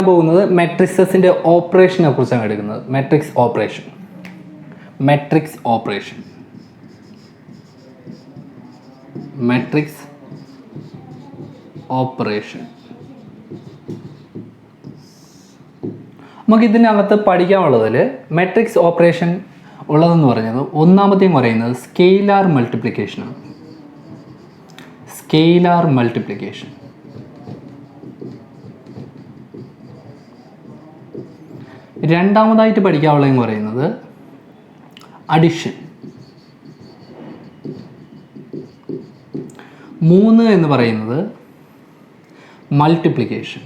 പോകുന്നത് മെട്രിക്സസിൻ്റെ ഓപ്പറേഷനെ കുറിച്ചാണ് എടുക്കുന്നത്. Matrix operation. നമുക്ക് ഇതിനകത്ത് പഠിക്കാനുള്ളതിൽ മെട്രിക്സ് ഓപ്പറേഷൻ ഉള്ളതെന്ന് പറഞ്ഞത് ഒന്നാമത്തെയും പറയുന്നത് സ്കെയിലാർ മൾട്ടിപ്ലിക്കേഷനാണ്. രണ്ടാമതായിട്ട് പഠിക്കാനുള്ളതെന്ന് പറയുന്നത് അഡിഷൻ. 3 എന്ന് പറയുന്നത് മൾട്ടിപ്ലിക്കേഷൻ.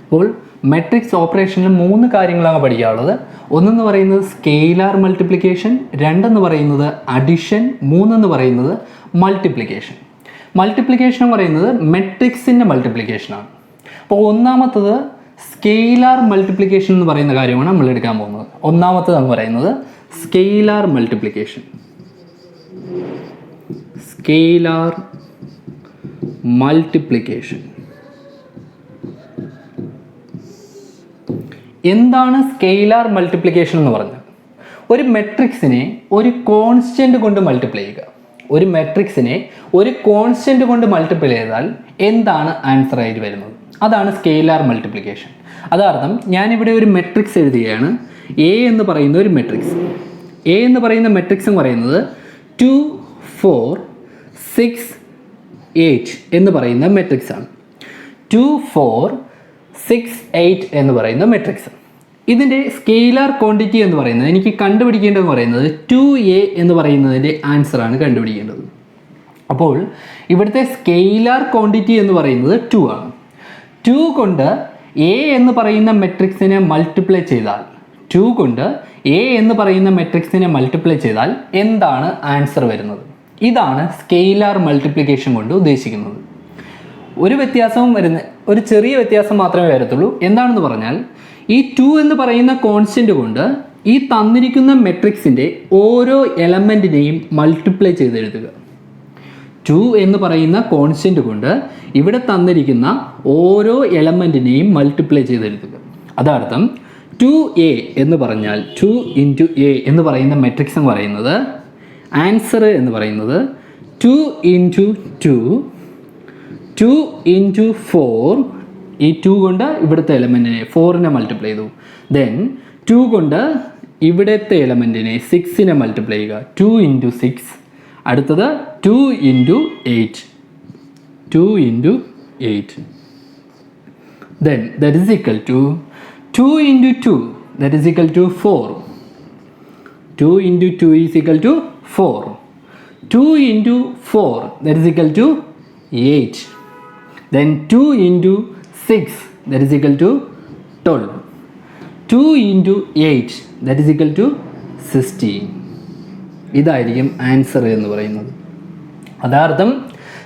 അപ്പോൾ മെട്രിക്സ് ഓപ്പറേഷനിൽ 3 കാര്യങ്ങളാണ് പഠിക്കാനുള്ളത്. ഒന്നെന്ന് പറയുന്നത് സ്കെയിലാർ മൾട്ടിപ്ലിക്കേഷൻ, 2 എന്ന് പറയുന്നത് അഡിഷൻ, 3 എന്ന് പറയുന്നത് മൾട്ടിപ്ലിക്കേഷൻ. മൾട്ടിപ്ലിക്കേഷൻ എന്ന് പറയുന്നത് മെട്രിക്സിൻ്റെ മൾട്ടിപ്ലിക്കേഷനാണ്. അപ്പോൾ ഒന്നാമത്തത് സ്കെയിലാർ മൾട്ടിപ്ലിക്കേഷൻ എന്ന് പറയുന്ന കാര്യമാണ് നമ്മൾ എടുക്കാൻ പോകുന്നത്. ഒന്നാമത്തത് എന്ന് പറയുന്നത് സ്കെയിലാർ മൾട്ടിപ്ലിക്കേഷൻ. എന്താണ് സ്കെയിലാർ മൾട്ടിപ്ലിക്കേഷൻ എന്ന് പറഞ്ഞാൽ? ഒരു മെട്രിക്സിനെ ഒരു കോൺസ്റ്റന്റ് കൊണ്ട് മൾട്ടിപ്ലൈ ചെയ്യുക. ഒരു മെട്രിക്സിനെ ഒരു കോൺസ്റ്റന്റ് കൊണ്ട് മൾട്ടിപ്ലൈ ചെയ്താൽ എന്താണ് ആൻസർ ആയിട്ട് വരുന്നത്? അതാണ് സ്കെയിലാർ മൾട്ടിപ്ലിക്കേഷൻ. അതാർത്ഥം ഞാനിവിടെ ഒരു മെട്രിക്സ് എഴുതുകയാണ്. എ എന്ന് പറയുന്ന ഒരു മെട്രിക്സ്. എ എന്ന് പറയുന്ന മെട്രിക്സ് എന്ന് പറയുന്നത് 2, 4, 6, 8 എന്ന് പറയുന്ന മെട്രിക്സ് ആണ്. 2, 4, 6, 8 എന്ന് പറയുന്ന മെട്രിക്സ്. ഇതിൻ്റെ സ്കെയിലാർ ക്വാണ്ടിറ്റി എന്ന് പറയുന്നത് എനിക്ക് കണ്ടുപിടിക്കേണ്ടതെന്ന് പറയുന്നത് 2a എന്ന് പറയുന്നതിൻ്റെ ആൻസറാണ് കണ്ടുപിടിക്കേണ്ടത്. അപ്പോൾ ഇവിടുത്തെ സ്കെയിലാർ ക്വാണ്ടിറ്റി എന്ന് പറയുന്നത് 2 ആണ്. 2 കൊണ്ട് a എന്ന് പറയുന്ന മെട്രിക്സിനെ മൾട്ടിപ്ലൈ ചെയ്താൽ 2 കൊണ്ട് a എന്ന് പറയുന്ന മെട്രിക്സിനെ മൾട്ടിപ്ലൈ ചെയ്താൽ എന്താണ് ആൻസർ വരുന്നത്? ഇതാണ് സ്കെയിലാർ മൾട്ടിപ്ലിക്കേഷൻ കൊണ്ട് ഉദ്ദേശിക്കുന്നത്. ഒരു ചെറിയ വ്യത്യാസം മാത്രമേ വരത്തുള്ളൂ. എന്താണെന്ന് പറഞ്ഞാൽ ഈ 2 എന്ന് പറയുന്ന കോൺസ്റ്റന്റ് കൊണ്ട് ഈ തന്നിരിക്കുന്ന മെട്രിക്സിൻ്റെ ഓരോ എലമെൻറ്റിനെയും മൾട്ടിപ്ലൈ ചെയ്തെഴുതുക. 2 എന്ന് പറയുന്ന കോൺസ്റ്റന്റ് കൊണ്ട് ഇവിടെ തന്നിരിക്കുന്ന ഓരോ എലമെൻറ്റിനെയും മൾട്ടിപ്ലൈ ചെയ്തെഴുതുക. അതാർത്ഥം 2a എന്ന് പറഞ്ഞാൽ 2 × a എന്ന് പറയുന്ന മെട്രിക്സ് എന്ന് പറയുന്നത് ആൻസർ എന്ന് പറയുന്നത് 2 × 2, 2 × 4. ഈ 2 കൊണ്ട് ഇവിടുത്തെ എലമെൻറ്റിനെ 4നെ മൾട്ടിപ്ലൈ ചെയ്തു. ദെൻ 2 കൊണ്ട് ഇവിടുത്തെ എലമെൻറ്റിനെ 6നെ മൾട്ടിപ്ലൈ ചെയ്യുക. 2 × 6. അടുത്തത് 2 × 8. 2 × 8. Then that is equal to 2 × 2, that is equal to 4. 2 × 2 is equal to 4. 2 × 4, that is equal to 8. Then 2 × 6, that is equal to 12. 2 × 8, that is equal to 16. ഇതായിരിക്കും ആൻസർ എന്ന് പറയുന്നത്. അതാർത്ഥം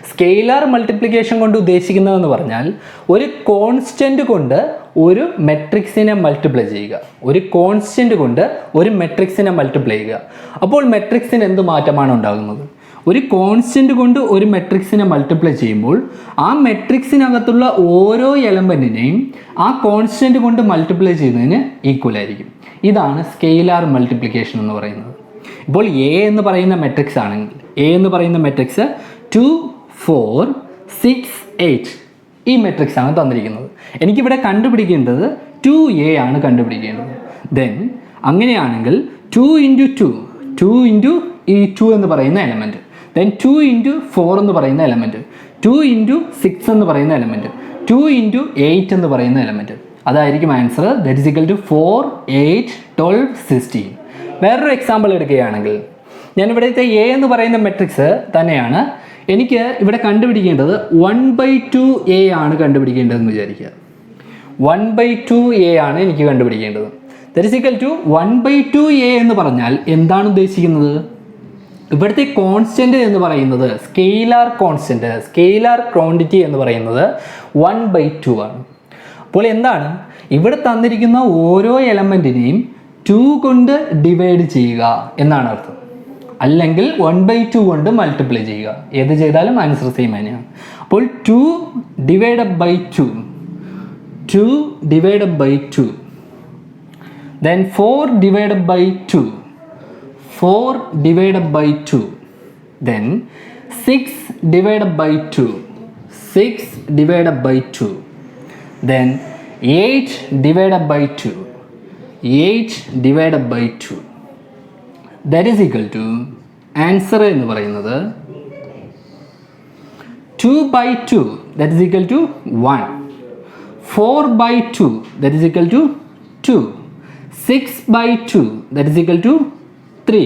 സ്കെയിലാർ മൾട്ടിപ്ലിക്കേഷൻ കൊണ്ട് ഉദ്ദേശിക്കുന്നതെന്ന് പറഞ്ഞാൽ ഒരു കോൺസ്റ്റന്റ് കൊണ്ട് ഒരു മെട്രിക്സിനെ മൾട്ടിപ്ലൈ ചെയ്യുക. ഒരു കോൺസ്റ്റന്റ് കൊണ്ട് ഒരു മെട്രിക്സിനെ മൾട്ടിപ്ലൈ ചെയ്യുക. അപ്പോൾ മെട്രിക്സിന് എന്ത് മാറ്റമാണ് ഉണ്ടാകുന്നത്? ഒരു കോൺസ്റ്റന്റ് കൊണ്ട് ഒരു മെട്രിക്സിനെ മൾട്ടിപ്ലൈ ചെയ്യുമ്പോൾ ആ മെട്രിക്സിനകത്തുള്ള ഓരോ എലമെൻറ്റിനെയും ആ കോൺസ്റ്റന്റ് കൊണ്ട് മൾട്ടിപ്ലൈ ചെയ്യുന്നതിന് ഈക്വൽ ആയിരിക്കും. ഇതാണ് സ്കെയിലാർ മൾട്ടിപ്ലിക്കേഷൻ എന്ന് പറയുന്നത്. ഇപ്പോൾ എ എന്ന് പറയുന്ന മെട്രിക്സ് ആണെങ്കിൽ എ എന്ന് പറയുന്ന മെട്രിക്സ് 2, 4, 6, 8 ഈ മെട്രിക്സ് ആണ് തന്നിരിക്കുന്നത്. എനിക്കിവിടെ കണ്ടുപിടിക്കേണ്ടത് 2a ആണ് കണ്ടുപിടിക്കേണ്ടത്. ദെൻ അങ്ങനെയാണെങ്കിൽ 2 × 2, 2 × ഈ 2 എന്ന് പറയുന്ന എലമെൻറ്റ്, ദെൻ 2 × 4 എന്ന് പറയുന്ന എലമെൻറ്റ്, 2 × 6 എന്ന് പറയുന്ന എലമെൻറ്റ്, 2 × 8 എന്ന് പറയുന്ന എലമെൻറ്റ്. അതായിരിക്കും answer. That is equal to 4, 8, 12, 16. വേറൊരു എക്സാമ്പിൾ എടുക്കുകയാണെങ്കിൽ ഞാൻ ഇവിടുത്തെ എ എന്ന് പറയുന്ന മെട്രിക്സ് തന്നെയാണ്. എനിക്ക് ഇവിടെ കണ്ടുപിടിക്കേണ്ടത് 1/2a ആണ് കണ്ടുപിടിക്കേണ്ടതെന്ന് വിചാരിക്കുക. 1/2a ആണ് എനിക്ക് കണ്ടുപിടിക്കേണ്ടത്. That is equal to 1/2a എന്ന് പറഞ്ഞാൽ എന്താണ് ഉദ്ദേശിക്കുന്നത്? ഇവിടുത്തെ കോൺസ്റ്റന്റ് എന്ന് പറയുന്നത് സ്കെയിലാർ കോൺസ്റ്റന്റ്, സ്കെയിലാർ ക്വാണ്ടിറ്റി എന്ന് പറയുന്നത് 1/2 ആണ്. അപ്പോൾ എന്താണ് ഇവിടെ തന്നിരിക്കുന്ന ഓരോ എലമെൻറ്റിനെയും 2 കൊണ്ട് ഡിവൈഡ് ചെയ്യുക എന്നാണ് അർത്ഥം. അല്ലെങ്കിൽ 1/2 കൊണ്ട് മൾട്ടിപ്ലൈ ചെയ്യുക. ഏത് ചെയ്താലും ആൻസർ സെയിം തന്നെയാണ്. അപ്പോൾ 2 divided by 2, 2 divided by 2, then 4 divided by 2, 4 divided by 2, then 6 divided by 2, 6 divided by 2, then 8 divided by 2, 8 divided by 2, that is equal to answer എന്ന് പറയുന്നത് 2 by 2 that is equal to 1, 4 by 2 that is equal to 2, 6 by 2 that is equal to 3,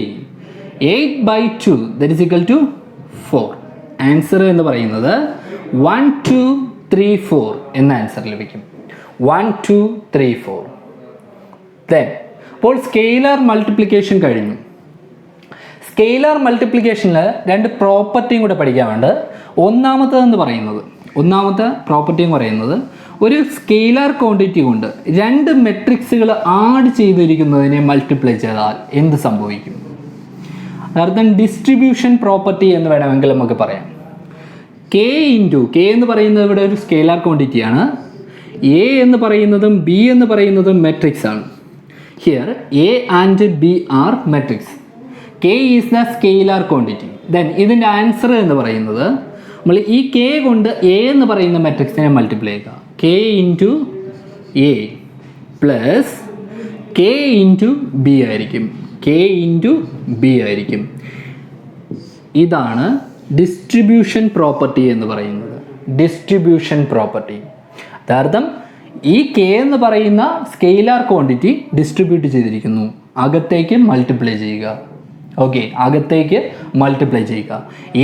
8 by 2 that is equal to 4. Answer എന്ന് പറയുന്നത് 1 2 3 4 എന്ന answer ലഭിക്കും. 1 2 3 4. Then അപ്പോൾ scalar multiplication കഴിഞ്ഞു. Scalar മൾട്ടിപ്ലിക്കേഷനിൽ രണ്ട് പ്രോപ്പർട്ടിയും കൂടെ പഠിക്കാനുണ്ട്. ഒന്നാമത്തെ പ്രോപ്പർട്ടി എന്ന് പറയുന്നത് ഒരു സ്കെയിലർ ക്വാണ്ടിറ്റി കൊണ്ട് രണ്ട് മെട്രിക്സുകൾ ആഡ് ചെയ്തിരിക്കുന്നതിനെ മൾട്ടിപ്ലൈ ചെയ്താൽ എന്ത് സംഭവിക്കും? അർത്ഥം ഡിസ്ട്രിബ്യൂഷൻ പ്രോപ്പർട്ടി എന്ന് വേണമെങ്കിൽ നമുക്ക് പറയാം. കെ എന്ന് പറയുന്നത് ഇവിടെ ഒരു സ്കെയിലർ ക്വാണ്ടിറ്റിയാണ്. എ എന്ന് പറയുന്നതും ബി എന്ന് പറയുന്നതും മെട്രിക്സ് ആണ്. Here A and B are matrix. K is the scalar quantity. Then ഇതിൻ്റെ ആൻസർ എന്ന് പറയുന്നത് നമ്മൾ ഈ കെ കൊണ്ട് എ എന്ന് പറയുന്ന മെട്രിക്സിനെ മൾട്ടിപ്ലൈ ചെയ്യുക. K into A plus K into B ആയിരിക്കും. കെ ഇൻറ്റു ബി ആയിരിക്കും. ഇതാണ് ഡിസ്ട്രിബ്യൂഷൻ പ്രോപ്പർട്ടി എന്ന് പറയുന്നത്. ഡിസ്ട്രിബ്യൂഷൻ പ്രോപ്പർട്ടി അതാർത്ഥം ഈ കെ എന്ന് പറയുന്ന സ്കെയിലർ ക്വാണ്ടിറ്റി ഡിസ്ട്രിബ്യൂട്ട് ചെയ്തിരിക്കുന്നു. അകത്തേക്ക് മൾട്ടിപ്ലൈ ചെയ്യുക. ഓക്കെ, അകത്തേക്ക് മൾട്ടിപ്ലൈ ചെയ്യുക.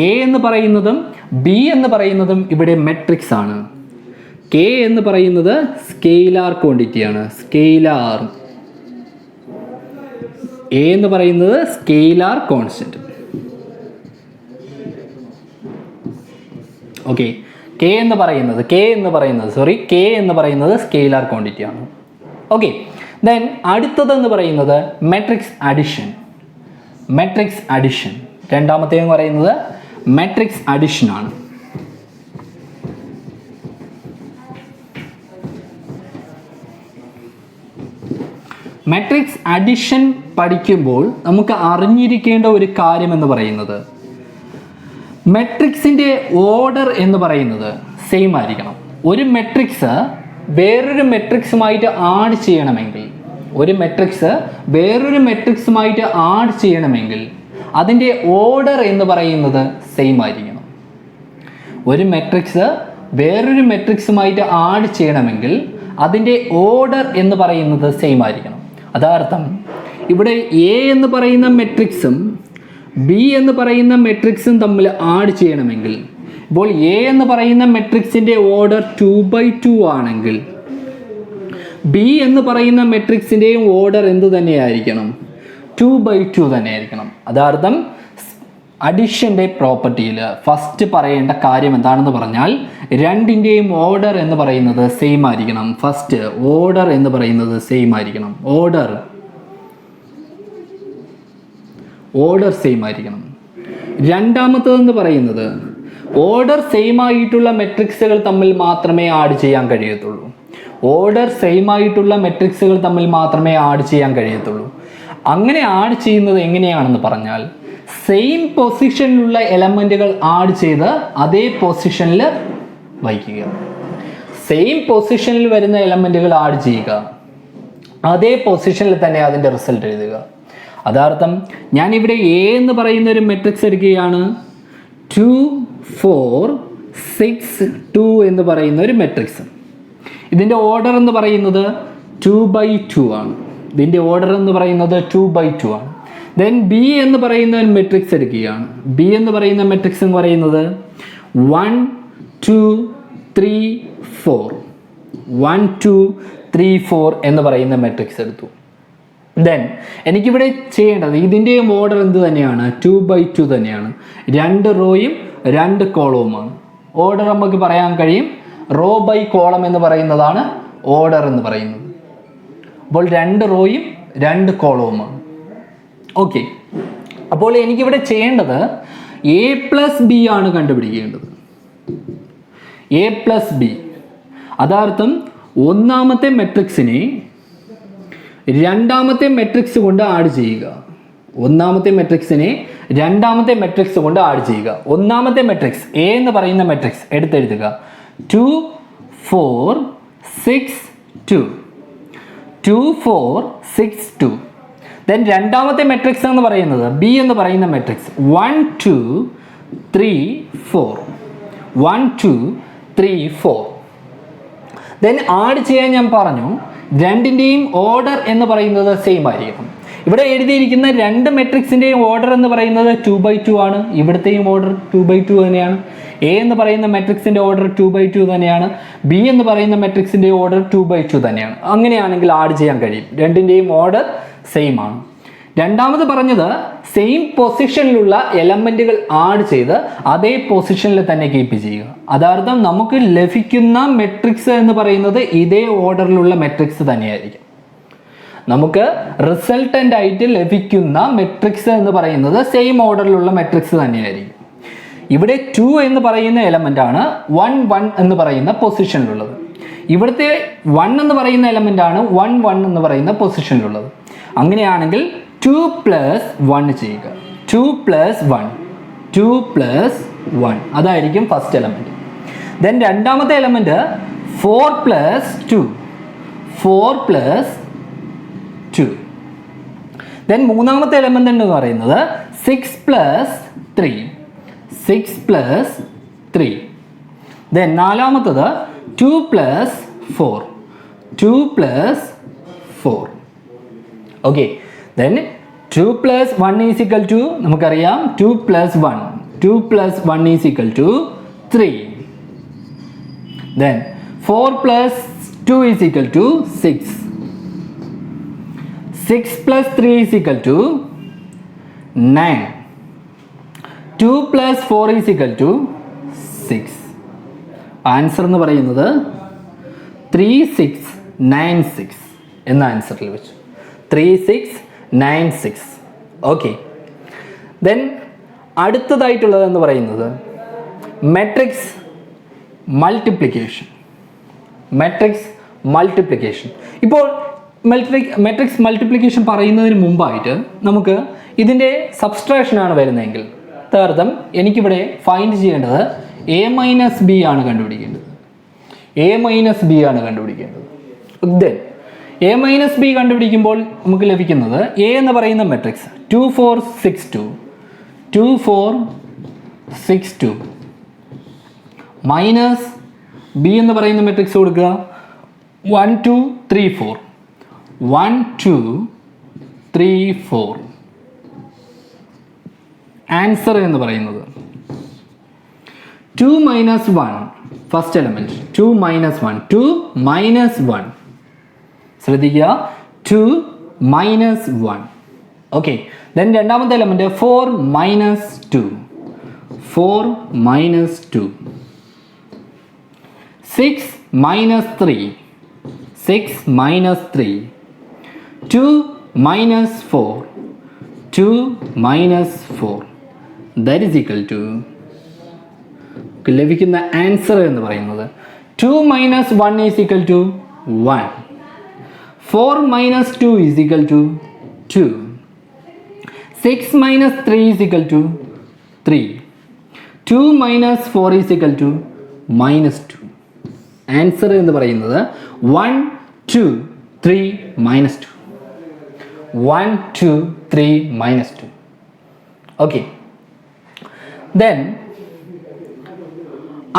എ എന്ന് പറയുന്നതും ബി എന്ന് പറയുന്നതും ഇവിടെ മെട്രിക്സ് ആണ്. കെ എന്ന് പറയുന്നത് സ്കെയിലർ ക്വാണ്ടിറ്റിയാണ്. സ്കെയിലർ. എ എന്ന് പറയുന്നത് സ്കെയിലർ കോൺസ്റ്റന്റ്. ഓക്കെ, കെ എന്ന് പറയുന്നത് സ്കെയിലർ ക്വാണ്ടിറ്റിയാണ്. ഓക്കെ, ദെൻ അടുത്തതെന്ന് പറയുന്നത് മെട്രിക്സ് അഡിഷൻ. രണ്ടാമത്തേന്ന് പറയുന്നത് മെട്രിക്സ് അഡിഷൻ ആണ്. മെട്രിക്സ് അഡിഷൻ പഠിക്കുമ്പോൾ നമുക്ക് അറിഞ്ഞിരിക്കേണ്ട ഒരു കാര്യം എന്ന് പറയുന്നത് മെട്രിക്സിൻ്റെ ഓർഡർ എന്ന് പറയുന്നത് സെയിം ആയിരിക്കണം. ഒരു മെട്രിക്സ് വേറൊരു മെട്രിക്സുമായിട്ട് ആഡ് ചെയ്യണമെങ്കിൽ അതിൻ്റെ ഓർഡർ എന്ന് പറയുന്നത് സെയിം ആയിരിക്കണം. ഒരു മെട്രിക്സ് വേറൊരു മെട്രിക്സുമായിട്ട് ആഡ് ചെയ്യണമെങ്കിൽ അതിൻ്റെ ഓർഡർ എന്ന് പറയുന്നത് സെയിം ആയിരിക്കണം. അതാർത്ഥം ഇവിടെ എ എന്ന് പറയുന്ന മെട്രിക്സും ബി എന്ന് പറയുന്ന മെട്രിക്സും തമ്മിൽ ആഡ് ചെയ്യണമെങ്കിൽ, ഇപ്പോൾ എ എന്ന് പറയുന്ന മെട്രിക്സിൻ്റെ ഓർഡർ 2/2 ആണെങ്കിൽ ബി എന്ന് പറയുന്ന മെട്രിക്സിൻ്റെയും ഓർഡർ എന്ത് തന്നെയായിരിക്കണം? 2/2 തന്നെയായിരിക്കണം. അതാർത്ഥം അഡിഷൻ്റെ പ്രോപ്പർട്ടിയിൽ ഫസ്റ്റ് പറയേണ്ട കാര്യം എന്താണെന്ന് പറഞ്ഞാൽ രണ്ടിൻ്റെയും ഓർഡർ എന്ന് പറയുന്നത് സെയിം ആയിരിക്കണം. ഫസ്റ്റ് ഓർഡർ എന്ന് പറയുന്നത് സെയിം ആയിരിക്കണം. ഓർഡർ സെയിം ആയിരിക്കണം. രണ്ടാമത്തതെന്ന് പറയുന്നത് ഓർഡർ സെയിം ആയിട്ടുള്ള മെട്രിക്സുകൾ തമ്മിൽ മാത്രമേ ആഡ് ചെയ്യാൻ കഴിയത്തുള്ളൂ. അങ്ങനെ ആഡ് ചെയ്യുന്നത് എങ്ങനെയാണെന്ന് പറഞ്ഞാൽ സെയിം പൊസിഷനിലുള്ള എലമെൻറ്റുകൾ ആഡ് ചെയ്ത് അതേ പൊസിഷനിൽ വയ്ക്കുക. സെയിം പൊസിഷനിൽ വരുന്ന എലമെൻറ്റുകൾ ആഡ് ചെയ്യുക, അതേ പൊസിഷനിൽ തന്നെ അതിൻ്റെ റിസൾട്ട് എഴുതുക. അതാർത്ഥം ഞാനിവിടെ എ എന്ന് പറയുന്ന ഒരു മെട്രിക്സ് എടുക്കുകയാണ്. 2 4 6 2 എന്ന് പറയുന്ന ഒരു മെട്രിക്സ്. ഇതിൻ്റെ ഓർഡർ എന്ന് പറയുന്നത് 2/2 ആണ്. ദെൻ ബി എന്ന് പറയുന്ന ഒരു മെട്രിക്സ് എടുക്കുകയാണ്. ബി എന്ന് പറയുന്ന മെട്രിക്സ് എന്ന് പറയുന്നത് 1 2 3 4 1 2 3 4 എന്ന് പറയുന്ന മെട്രിക്സ് എടുത്തു. ദെൻ എനിക്കിവിടെ ചെയ്യേണ്ടത് ഇതിൻ്റെയും ഓർഡർ എന്ത് തന്നെയാണ്? 2/2 തന്നെയാണ്. 2 റോയും 2 കോളവുമാണ്. ഓർഡർ നമുക്ക് പറയാൻ കഴിയും റോ ബൈ കോളം എന്ന് പറയുന്നതാണ് ഓർഡർ എന്ന് പറയുന്നത്. അപ്പോൾ 2 റോയും 2 കോളവുമാണ്. ഓക്കെ, അപ്പോൾ എനിക്കിവിടെ ചെയ്യേണ്ടത് എ പ്ലസ് ബി ആണ് കണ്ടുപിടിക്കേണ്ടത്. എ പ്ലസ് ബി അതാർത്ഥം ഒന്നാമത്തെ മെട്രിക്സിനെ രണ്ടാമത്തെ മെട്രിക്സ് കൊണ്ട് ആഡ് ചെയ്യുക. ഒന്നാമത്തെ മെട്രിക്സിനെ രണ്ടാമത്തെ മെട്രിക്സ് കൊണ്ട് ആഡ് ചെയ്യുക. ഒന്നാമത്തെ മെട്രിക്സ് എ എന്ന് പറയുന്ന മെട്രിക്സ് എടുത്തെഴുതുക 2 4 6 2 2 4 6 2. ദെൻ രണ്ടാമത്തെ മെട്രിക്സ് എന്ന് പറയുന്നത് ബി എന്ന് പറയുന്ന മെട്രിക്സ് 1 2 3 4 1 2 3 4. ദെൻ ആഡ് ചെയ്യാൻ ഞാൻ പറഞ്ഞു രണ്ടിൻ്റെയും ഓർഡർ എന്ന് പറയുന്നത് സെയിം ആയിരിക്കണം. ഇവിടെ എഴുതിയിരിക്കുന്ന രണ്ട് മെട്രിക്സിൻ്റെയും ഓർഡർ എന്ന് പറയുന്നത് 2/2 ആണ്. ഇവിടുത്തെയും ഓർഡർ 2/2 തന്നെയാണ്. എ എന്ന് പറയുന്ന മെട്രിക്സിൻ്റെ ഓർഡർ 2/2 തന്നെയാണ്. ബി എന്ന് പറയുന്ന മെട്രിക്സിൻ്റെ ഓർഡർ 2/2 തന്നെയാണ്. അങ്ങനെയാണെങ്കിൽ ആഡ് ചെയ്യാൻ കഴിയും. രണ്ടിൻ്റെയും ഓർഡർ സെയിം ആണ്. രണ്ടാമത് പറഞ്ഞത് സെയിം പൊസിഷനിലുള്ള എലമെൻറ്റുകൾ ആഡ് ചെയ്ത് അതേ പൊസിഷനിൽ തന്നെ കീപ്പ് ചെയ്യുക. അതാർത്ഥം നമുക്ക് ലഭിക്കുന്ന മെട്രിക്സ് എന്ന് പറയുന്നത് ഇതേ ഓർഡറിലുള്ള മെട്രിക്സ് തന്നെയായിരിക്കും. നമുക്ക് റിസൾട്ടൻ്റ് ആയിട്ട് ലഭിക്കുന്ന മെട്രിക്സ് എന്ന് പറയുന്നത് സെയിം ഓർഡറിലുള്ള മെട്രിക്സ് തന്നെയായിരിക്കും. ഇവിടെ 2 എന്ന് പറയുന്ന എലമെൻ്റ് ആണ് 1 1 എന്ന് പറയുന്ന പൊസിഷനിലുള്ളത്. ഇവിടുത്തെ 1 എന്ന് പറയുന്ന എലമെൻ്റ് ആണ് 1 1 എന്ന് പറയുന്ന പൊസിഷനിലുള്ളത്. അങ്ങനെയാണെങ്കിൽ 2 + 1 ചെയ്യുക. 2 + 1 2 + 1 അതായിരിക്കും ഫസ്റ്റ് എലമെൻറ്റ്. ദെൻ രണ്ടാമത്തെ എലമെൻറ്റ് 4 + 2 4 + 2. ദെൻ മൂന്നാമത്തെ എലമെൻ്റ് എന്ന് പറയുന്നത് 6 + 3 6 + 3. ദെൻ നാലാമത്തത് 2 + 4 2 + 4. ഓക്കെ. ദെൻ 2 + 1 നമുക്കറിയാം 2 + 1 2 + 1 3. ദെൻ 4 + 2 6 6 + 3 9 2 + 4 6. ആൻസർ എന്ന് പറയുന്നത് 3696 എന്ന ആൻസർ ലഭിച്ചു. 3696. ഓക്കെ. ദെൻ അടുത്തതായിട്ടുള്ളതെന്ന് പറയുന്നത് മെട്രിക്സ് മൾട്ടിപ്ലിക്കേഷൻ. Matrix multiplication. ഇപ്പോൾ മെട്രിക്സ് മൾട്ടിപ്ലിക്കേഷൻ പറയുന്നതിന് മുമ്പായിട്ട് നമുക്ക് ഇതിൻ്റെ സബ്സ്ട്രാക്ഷനാണ് വരുന്നതെങ്കിൽ അർത്ഥം എനിക്കിവിടെ ഫൈൻഡ് ചെയ്യേണ്ടത് എ മൈനസ് ബി ആണ് കണ്ടുപിടിക്കേണ്ടത്. എ മൈനസ് ബി ആണ് കണ്ടുപിടിക്കേണ്ടത്. ദെൻ എ മൈനസ് ബി കണ്ടുപിടിക്കുമ്പോൾ നമുക്ക് ലഭിക്കുന്നത് എ എന്ന് പറയുന്ന മെട്രിക്സ് 2 4 6 2 2 4 6 2 മൈനസ് ബി എന്ന് പറയുന്ന മെട്രിക്സ് കൊടുക്കുക 1 2 3 4 1 2 3 4. ആൻസർ എന്ന് പറയുന്നത് 2 - 1 ഫസ്റ്റ് എലമെൻറ്റ് 2 - 1 2 - 1. ശ്രദ്ധിക്കുക 2 - 1. ഓക്കെ. ദെൻ രണ്ടാമത്തെ element 4 - 2 4 - 2. 6 - 3 6 - 3. 2 - 4 2 - 4. That is equal to ലഭിക്കുന്ന ആൻസർ എന്ന് പറയുന്നത് 2 - 1 = 1 4 - 2 = 2 6 - 3 = 3 2 - 4 = -2. ആൻസർ എന്ന് പറയുന്നത് 1 2 3 -2 1 2 3 -2. ഓക്കെ. ദെൻ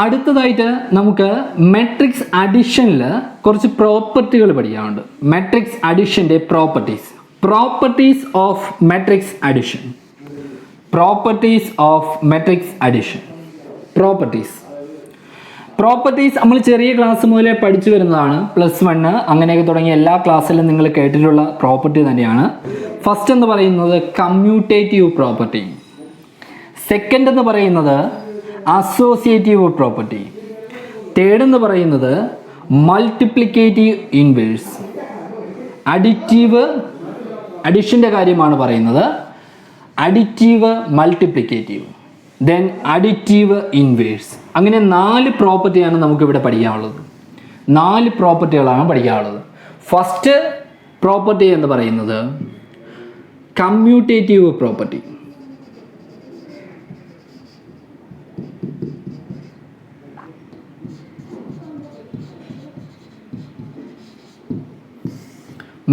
അടുത്തതായിട്ട് നമുക്ക് മെട്രിക്സ് അഡിഷനിൽ കുറച്ച് പ്രോപ്പർട്ടികൾ പഠിക്കാനുണ്ട്. മെട്രിക്സ് അഡിഷൻ്റെ properties of matrix addition. Properties നമ്മൾ ചെറിയ ക്ലാസ് മുതലേ പഠിച്ചു വരുന്നതാണ്. +1 അങ്ങനെയൊക്കെ തുടങ്ങിയ എല്ലാ ക്ലാസ്സിലും നിങ്ങൾ കേട്ടിട്ടുള്ള പ്രോപ്പർട്ടി തന്നെയാണ്. ഫസ്റ്റ് എന്ന് പറയുന്നത് കമ്മ്യൂട്ടേറ്റീവ് പ്രോപ്പർട്ടി. സെക്കൻഡ് എന്ന് പറയുന്നത് അസോസിയേറ്റീവ് പ്രോപ്പർട്ടി. തേർഡ് എന്ന് പറയുന്നത് മൾട്ടിപ്ലിക്കേറ്റീവ് ഇൻവേഴ്സ്. അഡിഷൻ്റെ കാര്യമാണ് പറയുന്നത്. Additive multiplicative, then additive inverse. അങ്ങനെ 4 പ്രോപ്പർട്ടിയാണ് നമുക്കിവിടെ പഠിക്കാനുള്ളത്. 4 പ്രോപ്പർട്ടികളാണ് പഠിക്കാനുള്ളത്. ഫസ്റ്റ് പ്രോപ്പർട്ടി എന്ന് പറയുന്നത് കമ്മ്യൂട്ടേറ്റീവ് പ്രോപ്പർട്ടി.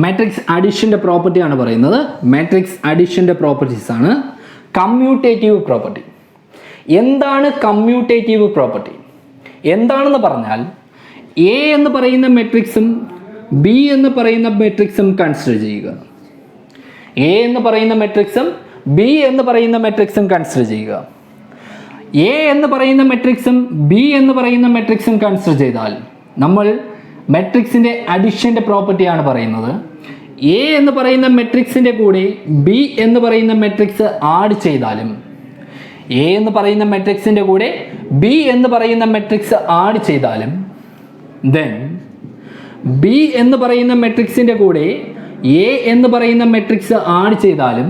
മാട്രിക്സ് അഡിഷൻ്റെ പ്രോപ്പർട്ടിയാണ് പറയുന്നത്. മാട്രിക്സ് അഡിഷൻ്റെ പ്രോപ്പർട്ടീസ് ആണ് കമ്മ്യൂട്ടേറ്റീവ് പ്രോപ്പർട്ടി. എന്താണ് കമ്മ്യൂട്ടേറ്റീവ് പ്രോപ്പർട്ടി? എന്താണെന്ന് പറഞ്ഞാൽ എ എന്ന് പറയുന്ന മെട്രിക്സും ബി എന്ന് പറയുന്ന മെട്രിക്സും കൺസിഡർ ചെയ്യുക. എ എന്ന് പറയുന്ന മെട്രിക്സും ബി എന്ന് പറയുന്ന മെട്രിക്സും കൺസിഡർ ചെയ്യുക. എ എന്ന് പറയുന്ന മെട്രിക്സും ബി എന്ന് പറയുന്ന മെട്രിക്സും കൺസിഡർ ചെയ്താൽ നമ്മൾ മെട്രിക്സിൻ്റെ അഡിഷൻ്റെ പ്രോപ്പർട്ടിയാണ് പറയുന്നത്. എ എന്ന് പറയുന്ന മെട്രിക്സിൻ്റെ കൂടെ ബി എന്ന് പറയുന്ന മെട്രിക്സ് ആഡ് ചെയ്താലും, എ എന്ന് പറയുന്ന മെട്രിക്സിൻ്റെ കൂടെ ബി എന്ന് പറയുന്ന മെട്രിക്സ് ആഡ് ചെയ്താലും, ദെൻ ബി എന്ന് പറയുന്ന മെട്രിക്സിൻ്റെ കൂടെ എ എന്ന് പറയുന്ന മെട്രിക്സ് ആഡ് ചെയ്താലും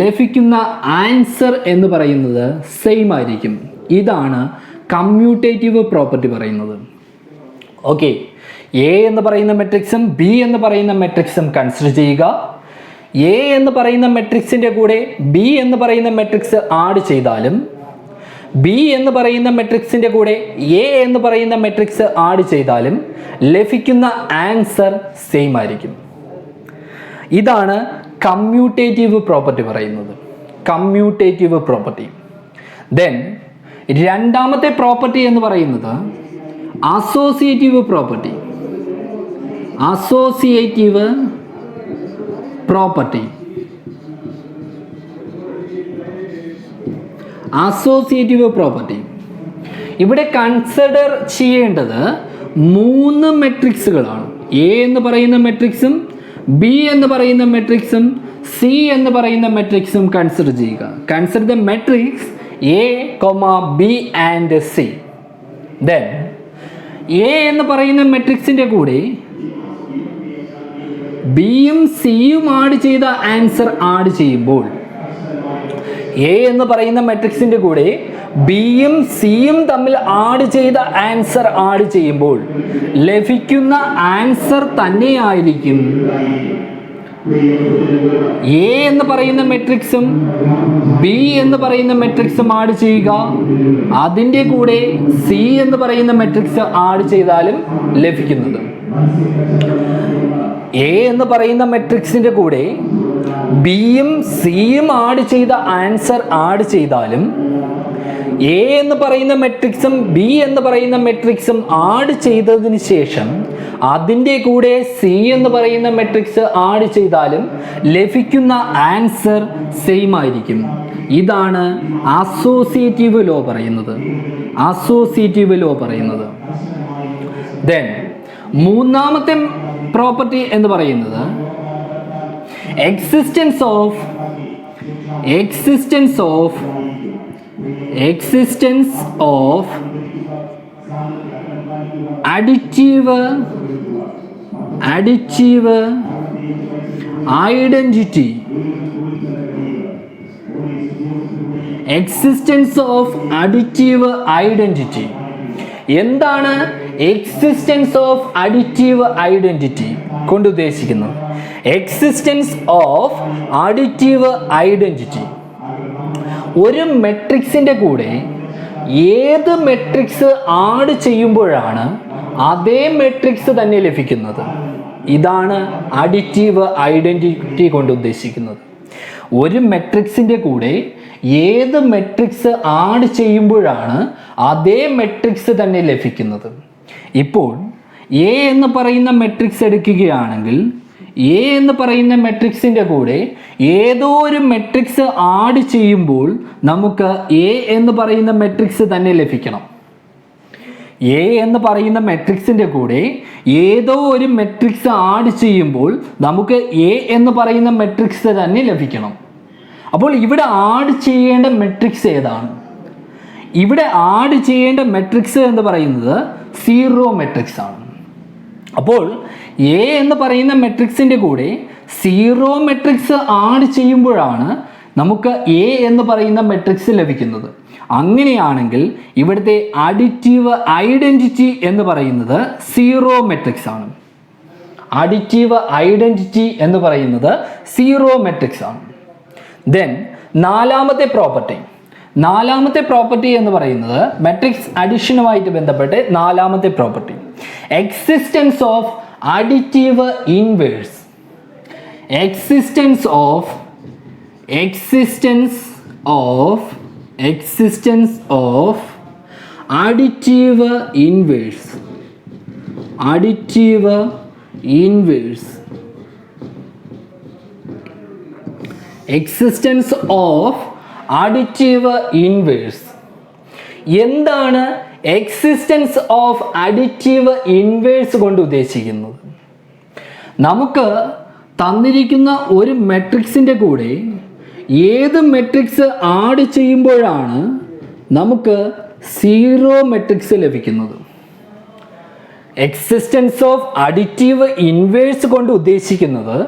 ലഭിക്കുന്ന ആൻസർ എന്ന് പറയുന്നത് സെയിം ആയിരിക്കും. ഇതാണ് കമ്മ്യൂട്ടേറ്റീവ് പ്രോപ്പർട്ടി പറയുന്നത്. ഓക്കെ, എ എന്ന് പറയുന്ന മെട്രിക്സും ബി എന്ന് പറയുന്ന മെട്രിക്സും കൺസിഡർ ചെയ്യുക. എ എന്ന് പറയുന്ന മെട്രിക്സിൻ്റെ കൂടെ ബി എന്ന് പറയുന്ന മെട്രിക്സ് ആഡ് ചെയ്താലും, ബി എന്ന് പറയുന്ന മെട്രിക്സിൻ്റെ കൂടെ എ എന്ന് പറയുന്ന മെട്രിക്സ് ആഡ് ചെയ്താലും ലഭിക്കുന്ന ആൻസർ സെയിം ആയിരിക്കും. ഇതാണ് കമ്മ്യൂട്ടേറ്റീവ് പ്രോപ്പർട്ടി പറയുന്നത്. Commutative property. ദെൻ രണ്ടാമത്തെ പ്രോപ്പർട്ടി എന്ന് പറയുന്നത് associative property. Associative property. Associative property ഇവിടെ കൺസിഡർ ചെയ്യേണ്ടത് 3 മെട്രിക്സുകളാണ്. എ എന്ന് പറയുന്ന മെട്രിക്സും ബി എന്ന് പറയുന്ന മെട്രിക്സും സി എന്ന് പറയുന്ന മെട്രിക്സും കൺസിഡർ ചെയ്യുക. Consider the matrix A, B and C. Then A എന്ന് പറയുന്ന മെട്രിക്സിൻ്റെ കൂടെ ബിയും സിയും ആഡ് ചെയ്ത ആൻസർ ആഡ് ചെയ്യുമ്പോൾ, എ എന്ന് പറയുന്ന മെട്രിക്സിൻ്റെ കൂടെ ബിയും സിയും തമ്മിൽ ആഡ് ചെയ്ത ആൻസർ ആഡ് ചെയ്യുമ്പോൾ ലഭിക്കുന്ന ആൻസർ തന്നെയായിരിക്കും എ എന്ന് പറയുന്ന മെട്രിക്സും ബി എന്ന് പറയുന്ന മെട്രിക്സും ആഡ് ചെയ്യുക. അതിൻ്റെ കൂടെ സി എന്ന് പറയുന്ന മെട്രിക്സ് ആഡ് ചെയ്താലും ലഭിക്കുന്നത്. എ എന്ന് പറയുന്ന മെട്രിക്സിൻ്റെ കൂടെ ബിയും സിയും ആഡ് ചെയ്ത ആൻസർ ആഡ് ചെയ്താലും, എ എന്ന് പറയുന്ന മെട്രിക്സും ബി എന്ന് പറയുന്ന മെട്രിക്സും ആഡ് ചെയ്തതിന് ശേഷം അതിൻ്റെ കൂടെ സി എന്ന് പറയുന്ന മെട്രിക്സ് ആഡ് ചെയ്താലും ലഭിക്കുന്ന ആൻസർ സെയിം ആയിരിക്കും. ഇതാണ് അസോസിയേറ്റീവ് ലോ പറയുന്നത്. അസോസിയേറ്റീവ് ലോ പറയുന്നത്. ദെൻ മൂന്നാമത്തെ പ്രോപ്പർട്ടി എന്ന് പറയുന്നത് existence of additive identity. Existence of additive identity. എന്താണ് എക്സിസ്റ്റൻസ് ഓഫ് അഡിറ്റീവ് ഐഡന്റിറ്റി കൊണ്ട് ഉദ്ദേശിക്കുന്നത്? എക്സിസ്റ്റൻസ് ഓഫ് അഡിറ്റീവ് ഐഡന്റിറ്റി ഒരു മെട്രിക്സിൻ്റെ കൂടെ ഏത് മെട്രിക്സ് ആഡ് ചെയ്യുമ്പോഴാണ് അതേ മെട്രിക്സ് തന്നെ ലഭിക്കുന്നത്. ഇതാണ് അഡിറ്റീവ് ഐഡന്റിറ്റി കൊണ്ട് ഉദ്ദേശിക്കുന്നത്. ഒരു മെട്രിക്സിൻ്റെ കൂടെ ഏത് മെട്രിക്സ് ആഡ് ചെയ്യുമ്പോഴാണ് അതേ മെട്രിക്സ് തന്നെ ലഭിക്കുന്നത്. ഇപ്പോൾ എ എന്ന് പറയുന്ന മെട്രിക്സ് എടുക്കുകയാണെങ്കിൽ എ എന്ന് പറയുന്ന മെട്രിക്സിൻ്റെ കൂടെ ഏതോ ഒരു മെട്രിക്സ് ആഡ് ചെയ്യുമ്പോൾ നമുക്ക് എ എന്ന് പറയുന്ന മെട്രിക്സ് തന്നെ ലഭിക്കണം. എ എന്ന് പറയുന്ന മെട്രിക്സിൻ്റെ കൂടെ ഏതോ ഒരു മെട്രിക്സ് ആഡ് ചെയ്യുമ്പോൾ നമുക്ക് എ എന്ന് പറയുന്ന മെട്രിക്സ് തന്നെ ലഭിക്കണം. അപ്പോൾ ഇവിടെ ആഡ് ചെയ്യേണ്ട മെട്രിക്സ് ഏതാണ്? ഇവിടെ ആഡ് ചെയ്യേണ്ട മെട്രിക്സ് എന്ന് പറയുന്നത് 0 മെട്രിക്സ് ആണ്. അപ്പോൾ എ എന്ന് പറയുന്ന മെട്രിക്സിൻ്റെ കൂടെ 0 മെട്രിക്സ് ആഡ് ചെയ്യുമ്പോഴാണ് നമുക്ക് എ എന്ന് പറയുന്ന മെട്രിക്സ് ലഭിക്കുന്നത്. അങ്ങനെയാണെങ്കിൽ ഇവിടുത്തെ അഡിറ്റീവ് ഐഡന്റിറ്റി എന്ന് പറയുന്നത് സീറോ മെട്രിക്സ് ആണ്. അഡിറ്റീവ് ഐഡന്റിറ്റി എന്ന് പറയുന്നത് സീറോ മെട്രിക്സ് ആണ്. ദെൻ നാലാമത്തെ പ്രോപ്പർട്ടി എന്ന് പറയുന്നത് മെട്രിക്സ് അഡിഷനുമായിട്ട് ബന്ധപ്പെട്ട് നാലാമത്തെ property, existence of additive inverse. existence of additive inverse. Existence of additive inverse. എന്താണ് എക്സിസ്റ്റൻസ് ഓഫ് അഡിറ്റീവ് ഇൻവേഴ്സ് കൊണ്ട് ഉദ്ദേശിക്കുന്നത്? നമുക്ക് തന്നിരിക്കുന്ന ഒരു മെട്രിക്സിൻ്റെ കൂടെ ഏത് മെട്രിക്സ് ആഡ് ചെയ്യുമ്പോഴാണ് നമുക്ക് സീറോ മെട്രിക്സ് ലഭിക്കുന്നത്? എക്സിസ്റ്റൻസ് ഓഫ് അഡിറ്റീവ് ഇൻവേഴ്സ് കൊണ്ട് ഉദ്ദേശിക്കുന്നത്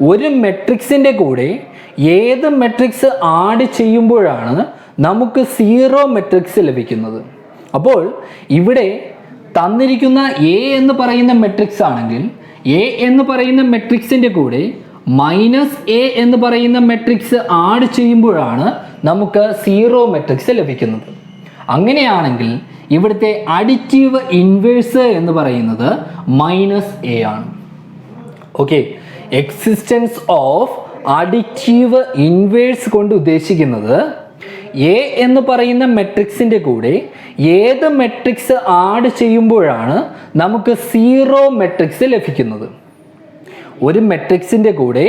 ഒരു മെട്രിക്സിൻ്റെ കൂടെ ഏത് മെട്രിക്സ് ആഡ് ചെയ്യുമ്പോഴാണ് നമുക്ക് സീറോ മെട്രിക്സ് ലഭിക്കുന്നത്. അപ്പോൾ ഇവിടെ തന്നിരിക്കുന്ന എ എന്ന് പറയുന്ന മെട്രിക്സ് ആണെങ്കിൽ എ എന്ന് പറയുന്ന മെട്രിക്സിൻ്റെ കൂടെ മൈനസ് എ എന്ന് പറയുന്ന മെട്രിക്സ് ആഡ് ചെയ്യുമ്പോഴാണ് നമുക്ക് സീറോ മെട്രിക്സ് ലഭിക്കുന്നത്. അങ്ങനെയാണെങ്കിൽ ഇവിടുത്തെ അഡിറ്റീവ് ഇൻവേഴ്സ് എന്ന് പറയുന്നത് മൈനസ് എ ആണ്. Okay, existence of additive inverse കൊണ്ട് ഉദ്ദേശിക്കുന്നത് എ എന്ന് പറയുന്ന മെട്രിക്സിൻ്റെ കൂടെ ഏത് മെട്രിക്സ് ആഡ് ചെയ്യുമ്പോഴാണ് നമുക്ക് സീറോ മെട്രിക്സ് ലഭിക്കുന്നത്. ഒരു മെട്രിക്സിൻ്റെ കൂടെ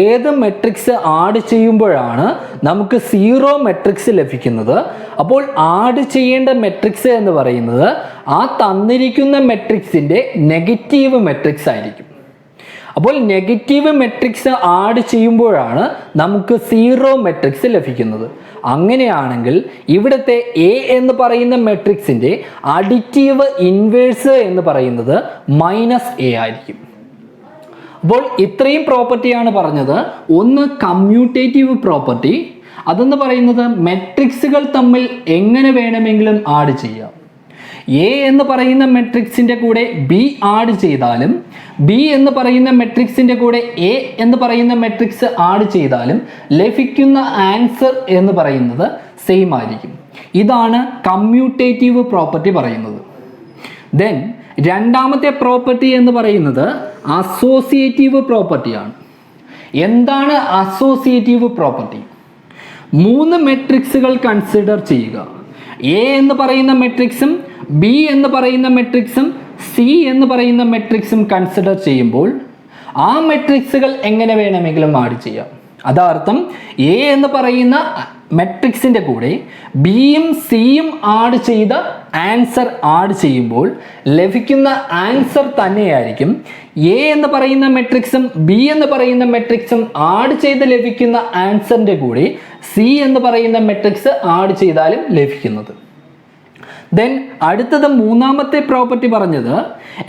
ഏത് മെട്രിക്സ് ആഡ് ചെയ്യുമ്പോഴാണ് നമുക്ക് സീറോ മെട്രിക്സ് ലഭിക്കുന്നത്. അപ്പോൾ ആഡ് ചെയ്യേണ്ട മെട്രിക്സ് എന്ന് പറയുന്നത് ആ തന്നിരിക്കുന്ന മെട്രിക്സിൻ്റെ നെഗറ്റീവ് മെട്രിക്സ് ആയിരിക്കും. അപ്പോൾ നെഗറ്റീവ് മെട്രിക്സ് ആഡ് ചെയ്യുമ്പോഴാണ് നമുക്ക് സീറോ മെട്രിക്സ് ലഭിക്കുന്നത്. അങ്ങനെയാണെങ്കിൽ ഇവിടുത്തെ എ എന്ന് പറയുന്ന മെട്രിക്സിൻ്റെ അഡിറ്റീവ് ഇൻവേഴ്സ് എന്ന് പറയുന്നത് മൈനസ് എ ആയിരിക്കും. അപ്പോൾ ഇത്രയും പ്രോപ്പർട്ടിയാണ് പറഞ്ഞത്. ഒന്ന് കമ്മ്യൂട്ടേറ്റീവ് പ്രോപ്പർട്ടി, അതെന്ന് പറയുന്നത് മെട്രിക്സുകൾ തമ്മിൽ എങ്ങനെ വേണമെങ്കിലും ആഡ് ചെയ്യാം. എ എന്ന് പറയുന്ന മെട്രിക്സിൻ്റെ കൂടെ ബി ആഡ് ചെയ്താലും ബി എന്ന് പറയുന്ന മെട്രിക്സിൻ്റെ കൂടെ എ എന്ന് പറയുന്ന മെട്രിക്സ് ആഡ് ചെയ്താലും ലഭിക്കുന്ന ആൻസർ എന്ന് പറയുന്നത് സെയിം ആയിരിക്കും. ഇതാണ് കമ്മ്യൂട്ടേറ്റീവ് പ്രോപ്പർട്ടി പറയുന്നത്. ദെൻ രണ്ടാമത്തെ പ്രോപ്പർട്ടി എന്ന് പറയുന്നത് അസോസിയേറ്റീവ് പ്രോപ്പർട്ടിയാണ്. എന്താണ് അസോസിയേറ്റീവ് പ്രോപ്പർട്ടി? 3 മെട്രിക്സുകൾ കൺസിഡർ ചെയ്യുക. എ എന്ന് പറയുന്ന മെട്രിക്സും ബി എന്ന് പറയുന്ന മെട്രിക്സും സി എന്ന് പറയുന്ന മെട്രിക്സും കൺസിഡർ ചെയ്യുമ്പോൾ ആ മെട്രിക്സുകൾ എങ്ങനെ വേണമെങ്കിലും ആഡ് ചെയ്യാം. അതാർത്ഥം എ എന്ന് പറയുന്ന മെട്രിക്സിൻ്റെ കൂടെ ബിയും സിയും ആഡ് ചെയ്ത ആൻസർ ആഡ് ചെയ്യുമ്പോൾ ലഭിക്കുന്ന ആൻസർ തന്നെയായിരിക്കും എ എന്ന് പറയുന്ന മെട്രിക്സും ബി എന്ന് പറയുന്ന മെട്രിക്സും ആഡ് ചെയ്ത് ലഭിക്കുന്ന ആൻസറിൻ്റെ കൂടെ സി എന്ന് പറയുന്ന മെട്രിക്സ് ആഡ് ചെയ്താലും ലഭിക്കുന്നത്. ദെൻ അടുത്തത് മൂന്നാമത്തെ പ്രോപ്പർട്ടി പറഞ്ഞത്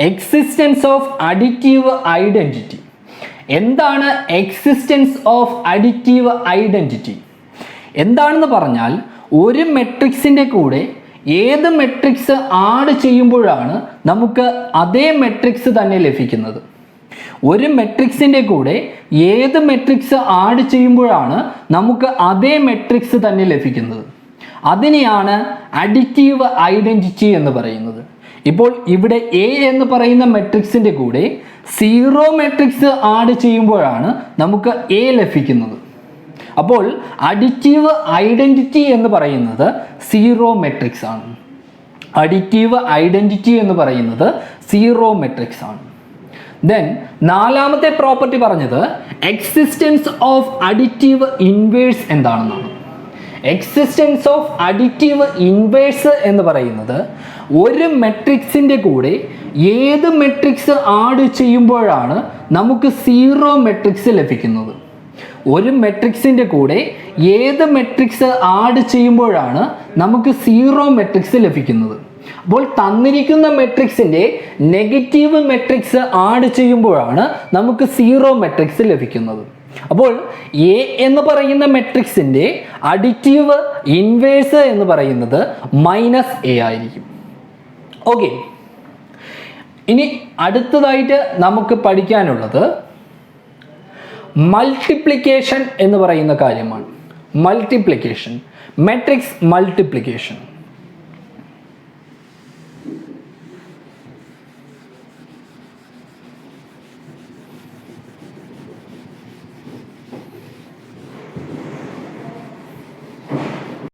എക്സിസ്റ്റൻസ് ഓഫ് അഡിറ്റീവ് ഐഡന്റിറ്റി. എന്താണ് എക്സിസ്റ്റൻസ് ഓഫ് അഡിറ്റീവ് ഐഡന്റിറ്റി? എന്താണെന്ന് പറഞ്ഞാൽ ഒരു മെട്രിക്സിൻ്റെ കൂടെ ഏത് മെട്രിക്സ് ആഡ് ചെയ്യുമ്പോഴാണ് നമുക്ക് അതേ മെട്രിക്സ് തന്നെ ലഭിക്കുന്നത്. ഒരു മെട്രിക്സിൻ്റെ കൂടെ ഏത് മെട്രിക്സ് ആഡ് ചെയ്യുമ്പോഴാണ് നമുക്ക് അതേ മെട്രിക്സ് തന്നെ ലഭിക്കുന്നത്. അതിനെയാണ് അഡിറ്റീവ് ഐഡന്റിറ്റി എന്ന് പറയുന്നത്. ഇപ്പോൾ ഇവിടെ എ എന്ന് പറയുന്ന മെട്രിക്സിൻ്റെ കൂടെ സീറോ മെട്രിക്സ് ആഡ് ചെയ്യുമ്പോഴാണ് നമുക്ക് എ ലഭിക്കുന്നത്. അപ്പോൾ അഡിറ്റീവ് ഐഡന്റിറ്റി എന്ന് പറയുന്നത് സീറോ മെട്രിക്സ് ആണ്. അഡിറ്റീവ് ഐഡന്റിറ്റി എന്ന് പറയുന്നത് സീറോ മെട്രിക്സ് ആണ്. ദെൻ നാലാമത്തെ പ്രോപ്പർട്ടി പറഞ്ഞത് എക്സിസ്റ്റൻസ് ഓഫ് അഡിറ്റീവ് ഇൻവേഴ്സ് എന്താണെന്നാണ്. എക്സിസ്റ്റൻസ് ഓഫ് അഡിറ്റീവ് ഇൻവേഴ്സ് എന്ന് പറയുന്നത് ഒരു മെട്രിക്സിൻ്റെ കൂടെ ഏത് മെട്രിക്സ് ആഡ് ചെയ്യുമ്പോഴാണ് നമുക്ക് സീറോ മെട്രിക്സ് ലഭിക്കുന്നത്. ഒരു മെട്രിക്സിൻ്റെ കൂടെ ഏത് മെട്രിക്സ് ആഡ് ചെയ്യുമ്പോഴാണ് നമുക്ക് സീറോ മെട്രിക്സ് ലഭിക്കുന്നത്. അപ്പോൾ തന്നിരിക്കുന്ന മെട്രിക്സിൻ്റെ നെഗറ്റീവ് മെട്രിക്സ് ആഡ് ചെയ്യുമ്പോഴാണ് നമുക്ക് സീറോ മെട്രിക്സ് ലഭിക്കുന്നത്. അപ്പോൾ എ എന്ന് പറയുന്ന മെട്രിക്സിൻ്റെ അഡിറ്റീവ് ഇൻവേഴ്സ് എന്ന് പറയുന്നത് -a ആയിരിക്കും. ഓക്കെ, ഇനി അടുത്തതായിട്ട് നമുക്ക് പഠിക്കാനുള്ളത് മൾട്ടിപ്ലിക്കേഷൻ എന്ന് പറയുന്ന കാര്യമാണ്. Multiplication, matrix multiplication.